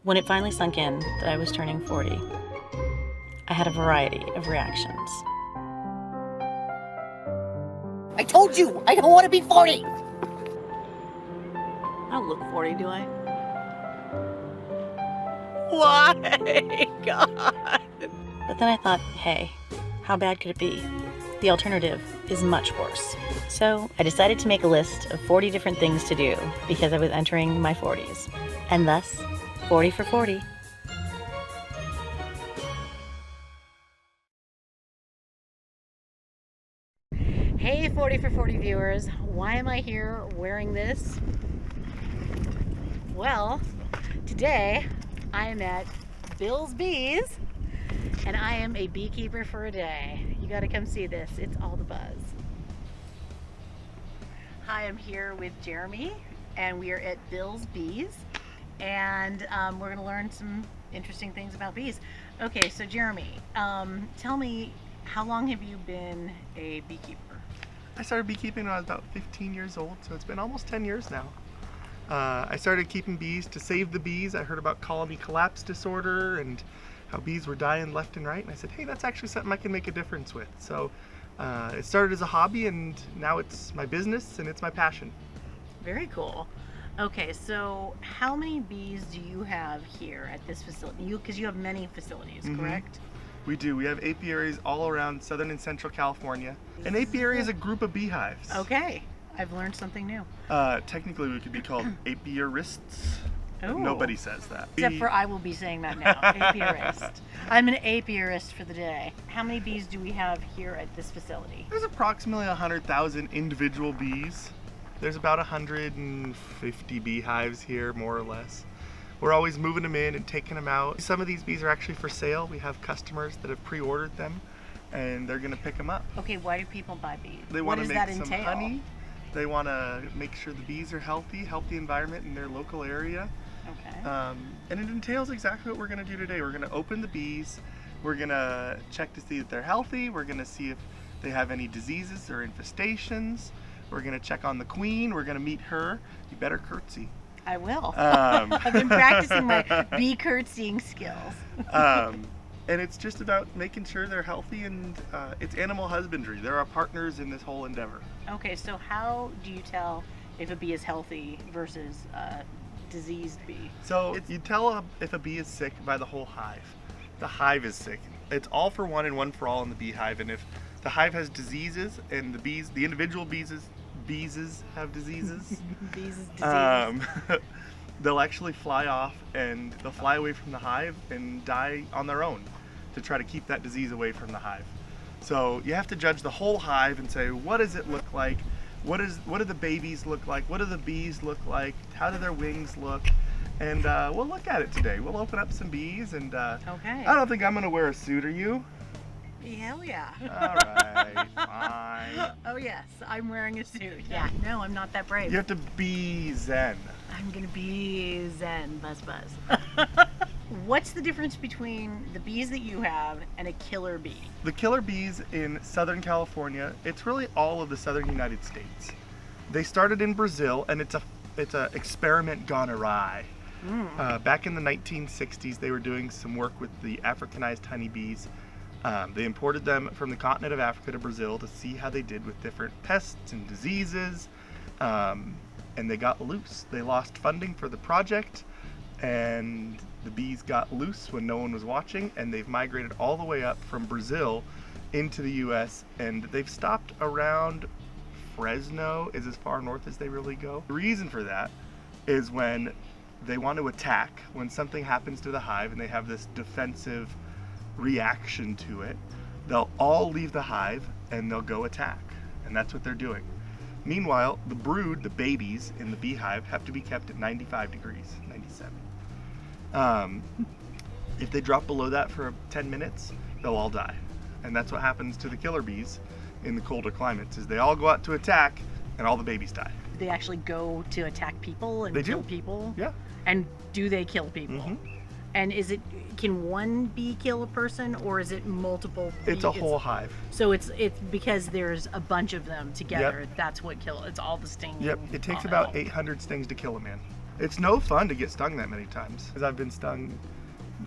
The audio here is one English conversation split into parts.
When it finally sunk in that I was turning 40, I had a variety of reactions. I told you, I don't want to be 40! I don't look 40, do I? Why? God. But then I thought, hey, how bad could it be? The alternative is much worse. So I decided to make a list of 40 different things to do because I was entering my 40s. And thus, 40 for 40. Hey 40 for 40 viewers, why am I here wearing this? Well, today I am at Bill's Bees and I am a beekeeper for a day. You gotta come see this, it's all the buzz. Hi, I'm here with Jeremy and we are at Bill's Bees and we're gonna learn some interesting things about bees. Okay, so Jeremy, tell me, how long have you been a beekeeper? I started beekeeping when I was about 15 years old, so it's been almost 10 years now. I started keeping bees to save the bees. I heard about colony collapse disorder and how bees were dying left and right, and I said, hey, that's actually something I can make a difference with. So it started as a hobby, and now it's my business and it's my passion. Very cool. Okay, so how many bees do you have here at this facility? Because you have many facilities, correct? We do. We have apiaries all around Southern and Central California. An apiary is a group of beehives. Okay, I've learned something new. Technically, we could be called apiarists. Oh. Nobody says that. Except for I will be saying that now, apiarist. I'm an apiarist for the day. How many bees do we have here at this facility? There's approximately 100,000 individual bees. There's about 150 beehives here, more or less. We're always moving them in and taking them out. Some of these bees are actually for sale. We have customers that have pre-ordered them and they're gonna pick them up. Okay, why do people buy bees? They want to what does make that some entail? honey. They want to make sure the bees are healthy environment in their local area. Okay. And it entails exactly what we're gonna do today. We're gonna open the bees. We're gonna check to see that they're healthy. We're gonna see if they have any diseases or infestations. We're gonna check on the queen. We're gonna meet her. You better curtsy. I will. I've been practicing my bee curtsying skills. And it's just about making sure they're healthy, and it's animal husbandry. They're our partners in this whole endeavor. Okay, so how do you tell if a bee is healthy versus a diseased bee? So you tell if a bee is sick by the whole hive. The hive is sick. It's all for one and one for all in the beehive, and if the hive has diseases and the individual bees have diseases, they'll actually fly off and they'll fly away from the hive and die on their own to try to keep that disease away from the hive. So you have to judge the whole hive and say, what does it look like? What do the babies look like? What do the bees look like? How do their wings look? And we'll look at it today. We'll open up some bees, and okay. I don't think I'm gonna wear a suit, are you? Hell yeah. All right, fine. Oh yes, I'm wearing a suit. Yeah, no, I'm not that brave. You have to be zen. I'm gonna be zen, buzz. What's the difference between the bees that you have and a killer bee? The killer bees in Southern California, it's really all of the Southern United States. They started in Brazil, and it's a experiment gone awry. Back in the 1960s, they were doing some work with the Africanized honeybees. They imported them from the continent of Africa to Brazil to see how they did with different pests and diseases, and they got loose. They lost funding for the project, and the bees got loose when no one was watching, and they've migrated all the way up from Brazil into the US, and they've stopped around Fresno, is as far north as they really go. The reason for that is when they want to attack, when something happens to the hive and they have this defensive reaction to it, they'll all leave the hive and they'll go attack, and that's what they're doing. Meanwhile, the brood, the babies in the beehive, have to be kept at 95 degrees, 97. If they drop below that for 10 minutes, they'll all die. And that's what happens to the killer bees in the colder climates, is they all go out to attack and all the babies die. They actually go to attack people and kill people? Yeah. And do they kill people? And can one bee kill a person, or is it multiple bees? It's a whole hive. So it's because there's a bunch of them together. That's what it's all the stinging. Yep, it takes about 800 stings to kill a man. It's no fun to get stung that many times, because I've been stung,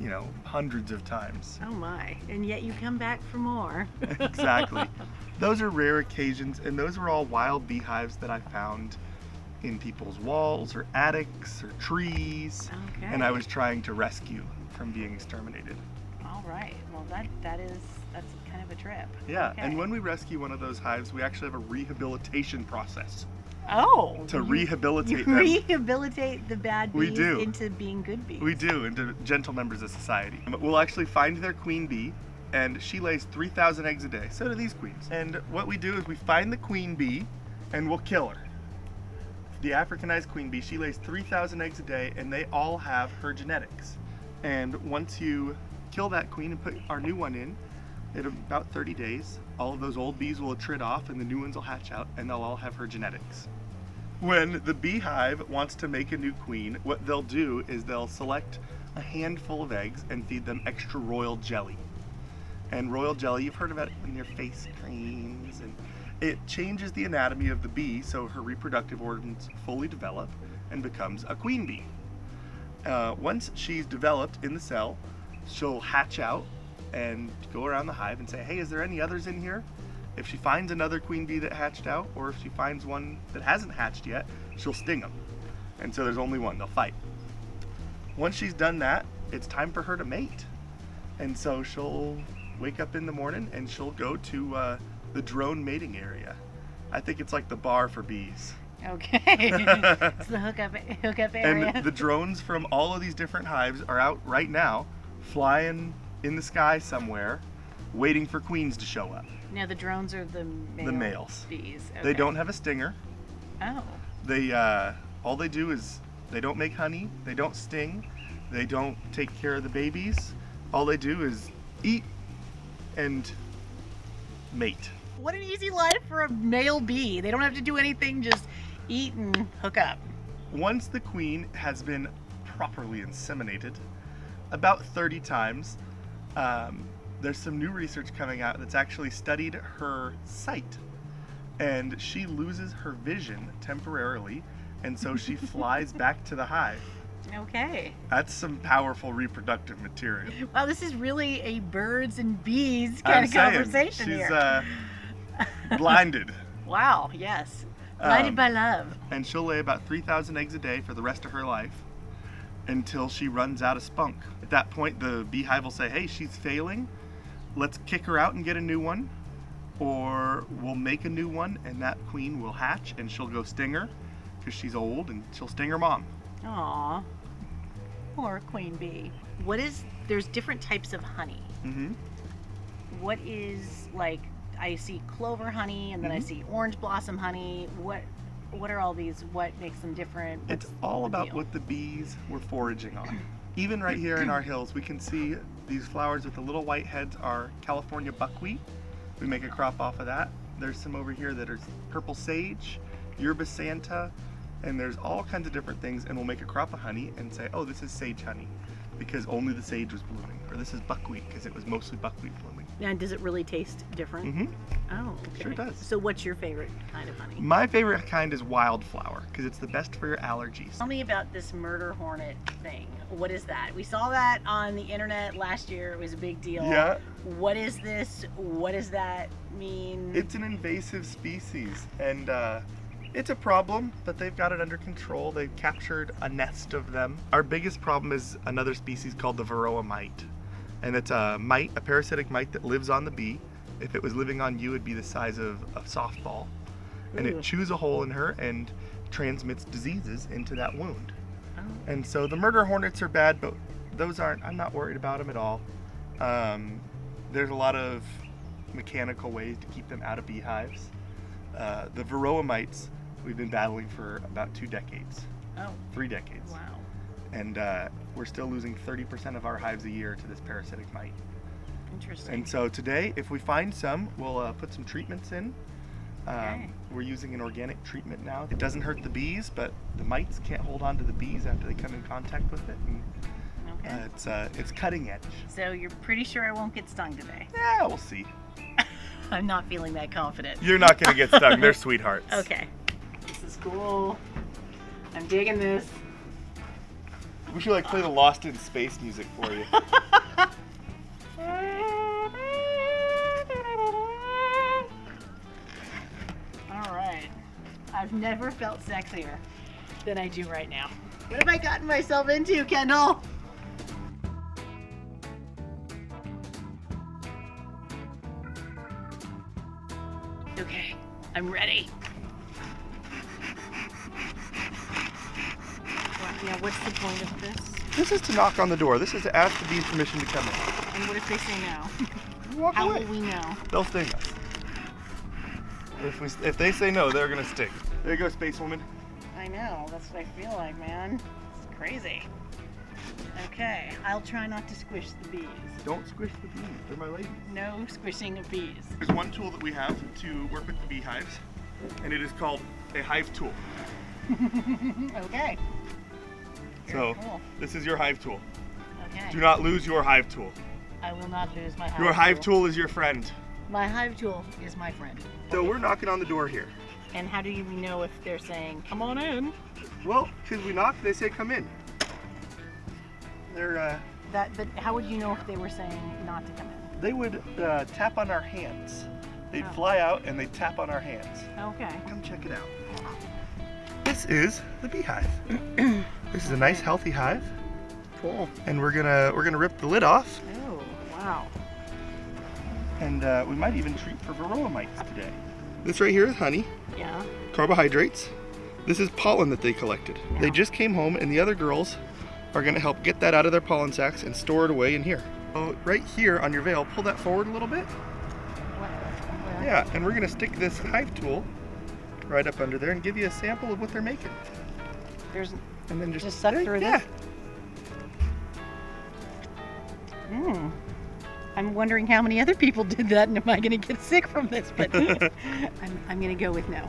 you know, hundreds of times. Oh my, and yet you come back for more. Exactly. Those are rare occasions, and those were all wild beehives that I found in people's walls or attics or trees. Okay. And I was trying to rescue from being exterminated. All right, well that's kind of a trip. Yeah, Okay. and when we rescue one of those hives, we actually have a rehabilitation process Oh. to rehabilitate You them. rehabilitate the bad bees We do. into being good bees. We do, into gentle members of society. We'll actually find their queen bee, and she lays 3,000 eggs a day. So do these queens. And what we do is we find the queen bee, and we'll kill her. The Africanized queen bee, she lays 3,000 eggs a day, and they all have her genetics. And once you kill that queen and put our new one in about 30 days, all of those old bees will attrit off, and the new ones will hatch out, and they'll all have her genetics. When the beehive wants to make a new queen, what they'll do is they'll select a handful of eggs and feed them extra royal jelly. And royal jelly, you've heard about it in your face creams, and it changes the anatomy of the bee so her reproductive organs fully develop and becomes a queen bee. Once she's developed in the cell, she'll hatch out and go around the hive and say, hey, is there any others in here? If she finds another queen bee that hatched out, or if she finds one that hasn't hatched yet, she'll sting them. And so there's only one, they'll fight. Once she's done that, it's time for her to mate. And so she'll wake up in the morning and she'll go to the drone mating area. I think it's like the bar for bees. Okay. It's the hookup area. And the drones from all of these different hives are out right now, flying in the sky somewhere, waiting for queens to show up. Now the drones are the males. bees. Okay. They don't have a stinger. Oh. They all they do is they don't make honey, they don't sting, they don't take care of the babies. All they do is eat and mate. What an easy life for a male bee. They don't have to do anything, just eat and hook up. Once the queen has been properly inseminated, about 30 times, there's some new research coming out that's actually studied her sight. And she loses her vision temporarily, and so she flies back to the hive. Okay. That's some powerful reproductive material. Wow, this is really a birds and bees I'm kind of saying, conversation she's, here. Blinded. Wow, yes. Blinded by love. And she'll lay about 3,000 eggs a day for the rest of her life until she runs out of spunk. At that point, the beehive will say, hey, she's failing. Let's kick her out and get a new one. Or we'll make a new one, and that queen will hatch, and she'll go sting her because she's old, and she'll sting her mom. Aw. Poor queen bee. There's different types of honey. Mm-hmm. What is, like, I see clover honey, and then I see orange blossom honey. What are all these? What makes them different? It's all about what the bees were foraging on. Even right here in our hills, we can see these flowers with the little white heads are California buckwheat. We make a crop off of that. There's some over here that are purple sage, yerba santa, and there's all kinds of different things, and we'll make a crop of honey and say, oh, this is sage honey because only the sage was blooming, or this is buckwheat because it was mostly buckwheat blooming. And does it really taste different? Mm-hmm. Oh, okay. Sure does. So what's your favorite kind of honey? My favorite kind is wildflower because it's the best for your allergies. Tell me about this murder hornet thing. What is that? We saw that on the internet last year. It was a big deal. Yeah. What is this? What does that mean? It's an invasive species, and it's a problem, but they've got it under control. They've captured a nest of them. Our biggest problem is another species called the varroa mite. And it's a mite, a parasitic mite that lives on the bee. If it was living on you, it'd be the size of a softball. And it chews a hole in her and transmits diseases into that wound. Oh. And so the murder hornets are bad, but those aren't, I'm not worried about them at all. There's a lot of mechanical ways to keep them out of beehives. The varroa mites, we've been battling for about 2 decades. Oh. 3 decades. Wow. And we're still losing 30% of our hives a year to this parasitic mite. Interesting. And so today, if we find some, we'll put some treatments in. Okay. We're using an organic treatment now. It doesn't hurt the bees, but the mites can't hold on to the bees after they come in contact with it. And, Okay. it's cutting edge. So you're pretty sure I won't get stung today? Yeah, we'll see. I'm not feeling that confident. You're not going to get stung. They're sweethearts. Okay. This is cool. I'm digging this. We should like play the Lost in Space music for you. All right. I've never felt sexier than I do right now. What have I gotten myself into, Kendall? Okay, I'm ready. Yeah, what's the point of this? This is to knock on the door. This is to ask the bees permission to come in. And what if they say no? Walk How away. will we know? They'll sting us. If they say no, they're gonna sting. There you go, Space Woman. I know, that's what I feel like, man. It's crazy. Okay, I'll try not to squish the bees. Don't squish the bees. They're my ladies. No squishing of bees. There's one tool that we have to work with the beehives, and it is called a hive tool. Okay. So, cool. this is your hive tool. Okay. Do not lose your hive tool. I will not lose my hive Your hive tool is your friend. My hive tool is my friend. So we're knocking on the door here. And how do you know if they're saying, come on in? Well, because we knock, they say come in. They're, But how would you know if they were saying not to come in? they would tap on our hands. They'd Oh. fly out and they'd tap on our hands. Okay. Come check it out. This is the beehive. This is a nice healthy hive, Cool. and we're gonna rip the lid off, Oh, wow. and we might even treat for varroa mites today. This right here is honey, Yeah. carbohydrates. This is pollen that they collected. Yeah. They just came home, and the other girls are gonna help get that out of their pollen sacs and store it away in here. So right here on your veil, pull that forward a little bit. Where? Yeah, and we're gonna stick this hive tool right up under there and give you a sample of what they're making. There's And then Just suck through yeah. this? I'm wondering how many other people did that, and am I going to get sick from this? But I'm going to go with no.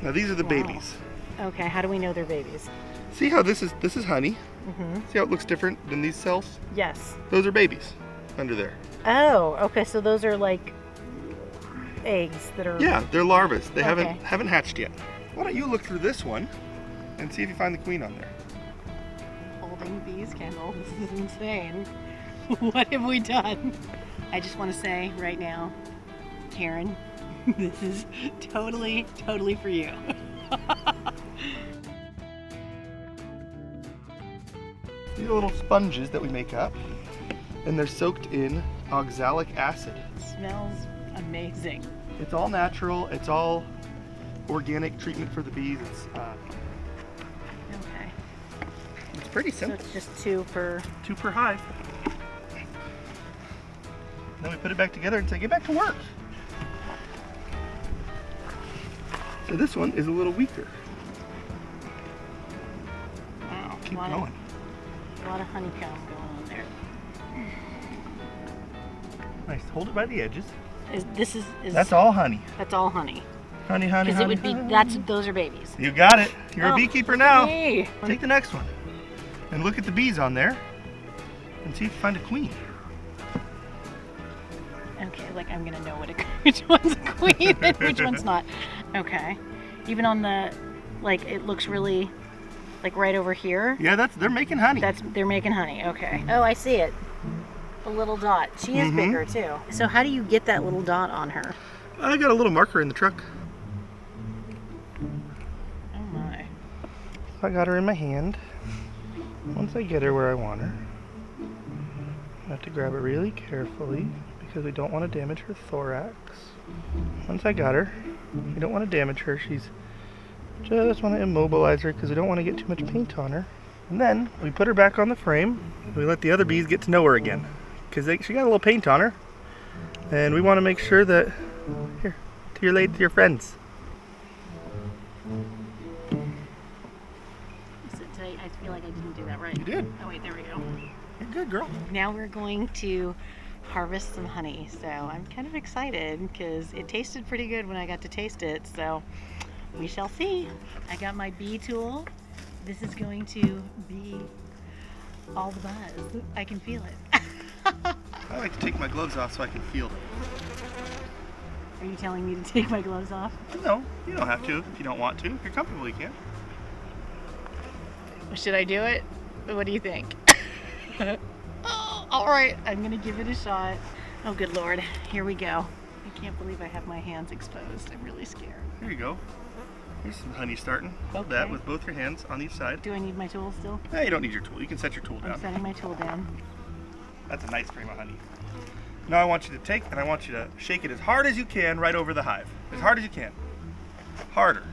Now these are the Wow. babies. Okay, how do we know they're babies? See how this is honey? Mm-hmm. See how it looks different than these cells? Yes. Those are babies under there. Oh, okay. So those are like eggs that are. Yeah, they're larvae. They Okay. haven't hatched yet. Why don't you look through this one and see if you find the queen on there? Holding bees, Kendall. This is insane. What have we done? I just want to say right now, Karen, this is totally for you. These are little sponges that we make up, and they're soaked in oxalic acid. Smells amazing. It's all natural. It's all organic treatment for the bees. Okay. It's pretty So simple. it's just 2 per. 2 per hive. Then we put it back together and say, get back to work. So this one is a little weaker. Wow. Keep a lot going. A lot of honeycomb going on there. Nice. Hold it by the edges. This is That's all honey. That's all honey. Honey, honey, Because it honey. would be honey. those are babies. You got it. You're a Oh, beekeeper now. Yay. Take the next one and look at the bees on there and see if you find a queen. Okay, like I'm gonna know which one's a queen and which one's not. Okay. Even on the, like, it looks really, like right over here. Yeah, they're making honey. They're making honey. Okay. Oh, I see it. A little dot. She is bigger too. So how do you get that little dot on her? I got a little marker in the truck. Oh my. I got her in my hand. Once I get her where I want her, I have to grab it really carefully because we don't want to damage her thorax. Once I got her, we don't want to damage her. Just want to immobilize her because we don't want to get too much paint on her. And then we put her back on the frame. We let the other bees get to know her again because she got a little paint on her, and we want to make sure that here to your friends. I feel like I didn't do that right. You did. Oh wait, there we go. You're good, girl. Now we're going to harvest some honey. So I'm kind of excited because it tasted pretty good when I got to taste it. So we shall see. I got my bee tool. This is going to be all the buzz. I can feel it. I like to take my gloves off so I can feel it. Are you telling me to take my gloves off? No, you don't have to if you don't want to. If you're comfortable, you can. Should I do it? What do you think? Oh, all right, I'm gonna give it a shot. Oh, good Lord, here we go. I can't believe I have my hands exposed. I'm really scared. There you go. Here's some honey starting. Hold Okay. that with both your hands on each side. Do I need my tool still? No, you don't need your tool. You can set your tool I'm down. setting my tool down. That's a nice frame of honey. Now I want you to take and I want you to shake it as hard as you can right over the hive. As hard as you can. Harder.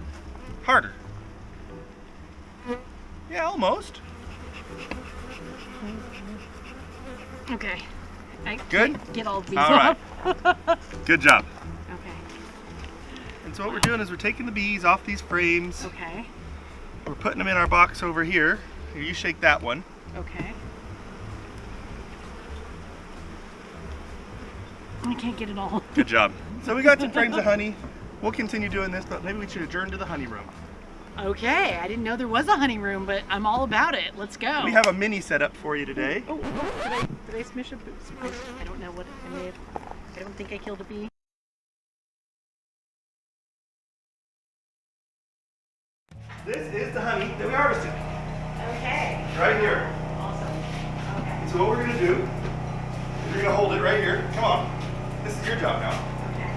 Harder. Yeah, almost. Okay. I Good? can't get all these All right. off. Good job. Okay. And so what we're doing is we're taking the bees off these frames. Okay. We're putting them in our box over here. Here, you shake that one. Okay. I can't get it all. Good job. So we got some frames of honey. We'll continue doing this, but maybe we should adjourn to the honey room. Okay, I didn't know there was a honey room, but I'm all about it. Let's go. We have a mini setup for you today. Oh, did I smish a boo? I don't know what I may have. I don't think I killed a bee. This is the honey that we harvested. Okay. Right here. Awesome. Okay. So what we're gonna do is you're gonna hold it right here. Come on. This is your job now. Okay.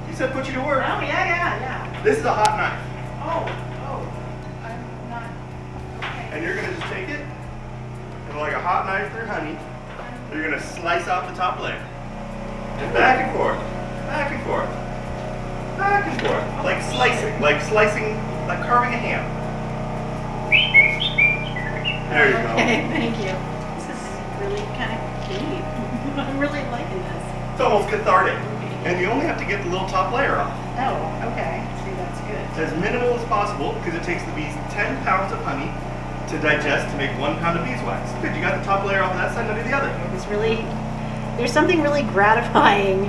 You said put you to work. Oh yeah. This is a hot knife. Oh, I'm not. Okay. And you're gonna just take it, and like a hot knife through honey, you're gonna slice off the top layer. And back and forth, back and forth, back and forth. Like slicing, like carving a ham. There you go. Okay, thank you. This is really kind of deep. I'm really liking this. It's almost cathartic. And you only have to get the little top layer off. Oh, okay. See, that's good. As minimal as possible, because it takes the bees 10 pounds of honey to digest to make 1 pound of beeswax. Good, you got the top layer off that side, now do the other. It's really, there's something really gratifying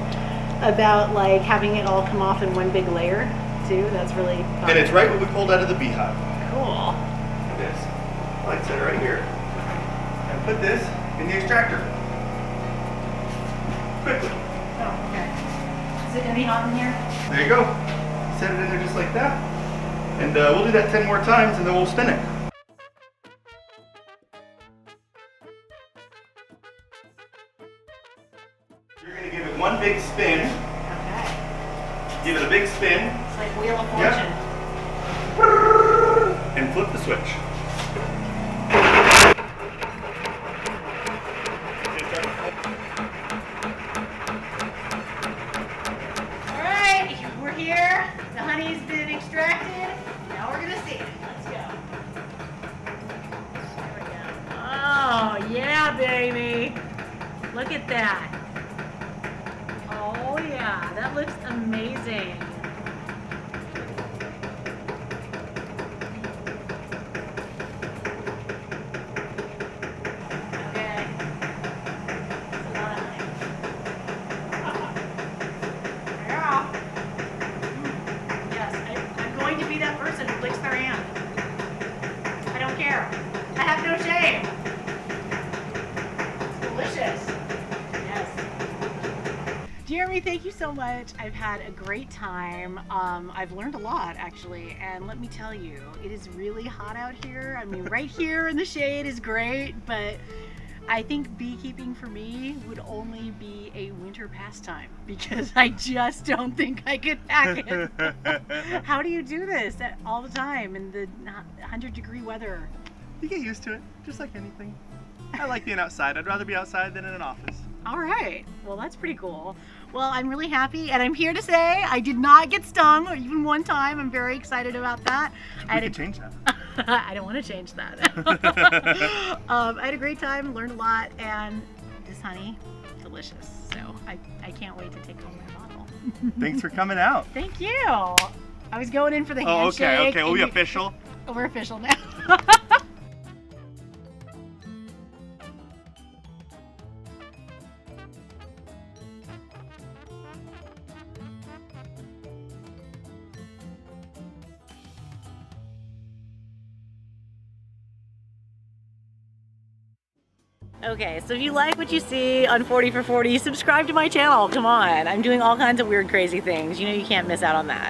about like having it all come off in one big layer too. That's really fun. And it's right what we pulled out of the beehive. Cool. Like this. Like set it right here. And put this in the extractor. Quickly. Oh, okay. Is it gonna be hot in here? There you go. Set it in there just like that. And we'll do that 10 more times and then we'll spin it. You're going to give it one big spin. Okay. Give it a big spin. It's like Wheel of Fortune. Yep. And flip the switch. Alright, we're here. The honey's been extracted. Now we're gonna see it. Let's go. There we go. Oh, yeah, baby. Look at that. Oh, yeah. That looks amazing. Okay. That's a lot of honey. Yeah. Yes, I'm going to be that person who licks their hand. I don't care. I have no shame. It's delicious. Yes. Jeremy, thank you so much. I've had a great time. I've learned a lot actually, and let me tell you, it is really hot out here. I mean, right here in the shade is great, but I think beekeeping for me would only be a winter pastime because I just don't think I could hack it. How do you do this all the time in the 100-degree weather? You get used to it, just like anything. I like being outside. I'd rather be outside than in an office. All right, well that's pretty cool. Well, I'm really happy, and I'm here to say I did not get stung even one time. I'm very excited about that. We could change that. I don't want to change that. I had a great time, learned a lot, and this honey, delicious. So I can't wait to take home my bottle. Thanks for coming out. Thank you. I was going in for the Oh, handshake. okay. We'll be official. We're official now. Okay, so if you like what you see on 40 for 40, subscribe to my channel. Come on, I'm doing all kinds of weird, crazy things. You know you can't miss out on that.